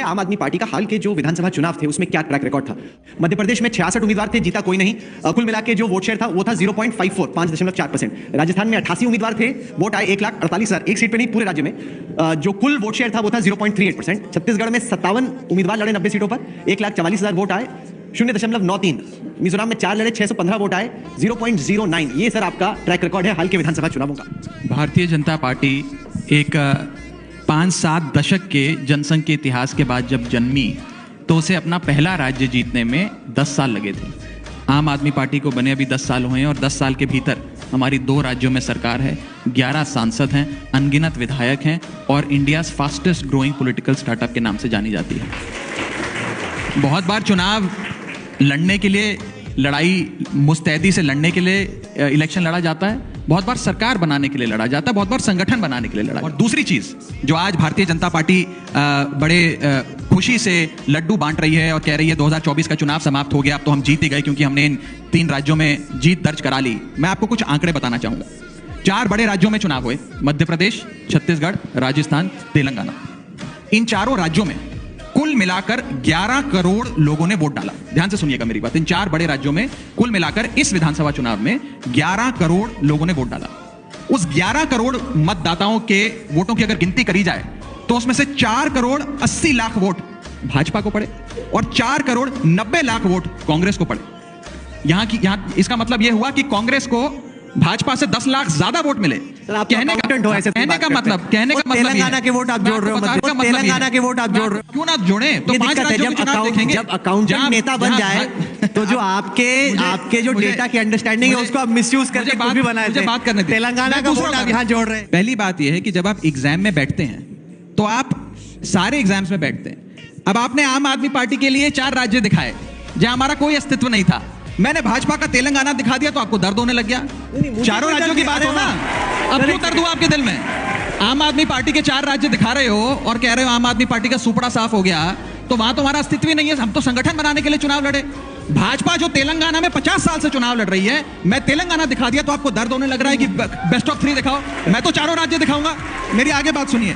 आम आदमी पार्टी का हाल के जो विधानसभा चुनाव थे उसमें क्या ट्रैक रिकॉर्ड था। मध्य प्रदेश में 66 उम्मीदवार थे, जीता कोई नहीं। कुल मिला के जो वोट शेयर था वो था 0.54 5.4%। राजस्थान में 88 उम्मीदवार थे, वोट आए 1,48,000, एक सीट पे नहीं पूरे राज्य में। जो कुल वोट शेयर था वो था 0.38%। छत्तीसगढ़ में 57 उम्मीदवार लड़े 90 सीटों पर, 1,44,000 वोट आए, 0.93। मिजोरम में 4 लड़े 615 वोट आए, 0.09। ये सर आपका ट्रैक रिकॉर्ड है हाल के विधानसभा चुनावों का। भारतीय जनता पार्टी एक 5-7 दशक के जनसंघ के इतिहास के बाद जब जन्मी तो उसे अपना पहला राज्य जीतने में 10 साल लगे थे। आम आदमी पार्टी को बने अभी 10 साल हुए हैं और 10 साल के भीतर हमारी 2 राज्यों में सरकार है, 11 सांसद हैं, अनगिनत विधायक हैं और India's fastest growing political startup के नाम से जानी जाती है। बहुत बार चुनाव लड़ने के लिए, लड़ाई मुस्तैदी से लड़ने के लिए इलेक्शन लड़ा जाता है, बहुत बार सरकार बनाने के लिए लड़ा जाता है, बहुत बार संगठन बनाने के लिए लड़ा। और दूसरी चीज जो आज भारतीय जनता पार्टी बड़े खुशी से लड्डू बांट रही है और कह रही है 2024 का चुनाव समाप्त हो गया, अब तो हम जीत ही गए क्योंकि हमने इन 3 राज्यों में जीत दर्ज करा ली। मैं आपको कुछ आंकड़े बताना चाहूंगा। 4 बड़े राज्यों में चुनाव हुए, मध्य प्रदेश, छत्तीसगढ़, राजस्थान, तेलंगाना। इन 4 राज्यों में कुल मिलाकर 11 करोड़ लोगों ने वोट डाला। ध्यान से सुनिएगा मेरी बात। इन 4 बड़े राज्यों में कुल मिलाकर इस विधानसभा चुनाव में 11 करोड़ लोगों ने वोट डाला। उस 11 करोड़ मतदाताओं के वोटों की अगर गिनती करी जाए तो उसमें से 4 करोड़ 80 लाख वोट भाजपा को पड़े और 4 करोड़ 90 लाख वोट कांग्रेस को पड़े। यहां इसका मतलब यह हुआ कि कांग्रेस को भाजपा से 10 लाख ज्यादा वोट मिले। कहने का मतलब तेलंगाना के वोट आप जोड़ रहे हो, तेलंगाना के वोट आप जोड़ रहे हो। क्यों ना जोड़े? तो 5 राज्यों के चुनाव देखेंगे। जब अकाउंटेंट नेता बन जाए तो जो आपके जो डेटा की अंडरस्टैंडिंग है उसको आप मिसयूज करके कुछ भी बनाए थे। बात करने तेलंगाना का वोट आप यहाँ जोड़ रहे हैं। पहली बात यह है कि जब आप एग्जाम में बैठते हैं तो आप सारे एग्जाम्स में बैठते हैं। अब आपने आम आदमी पार्टी के लिए 4 राज्य दिखाए जहां हमारा कोई अस्तित्व नहीं था। मैंने भाजपा का तेलंगाना दिखा दिया तो आपको दर्द होने लग गया। 4 राज्यों की बात हो ना, अब क्यों दर्द हुआ आपके दिल में? आम आदमी पार्टी के 4 राज्य दिखा रहे हो और कह रहे हो आम आदमी पार्टी का सुपड़ा साफ हो गया, तो वहां तो हमारा अस्तित्व ही नहीं है। हम तो संगठन बनाने के लिए चुनाव लड़े। भाजपा जो तेलंगाना में 50 साल से चुनाव लड़ रही है, मैं तेलंगाना दिखा दिया तो आपको दर्द होने लग रहा है कि बेस्ट ऑफ 3 दिखाओ। मैं तो 4 राज्य दिखाऊंगा। मेरी आगे बात सुनिए।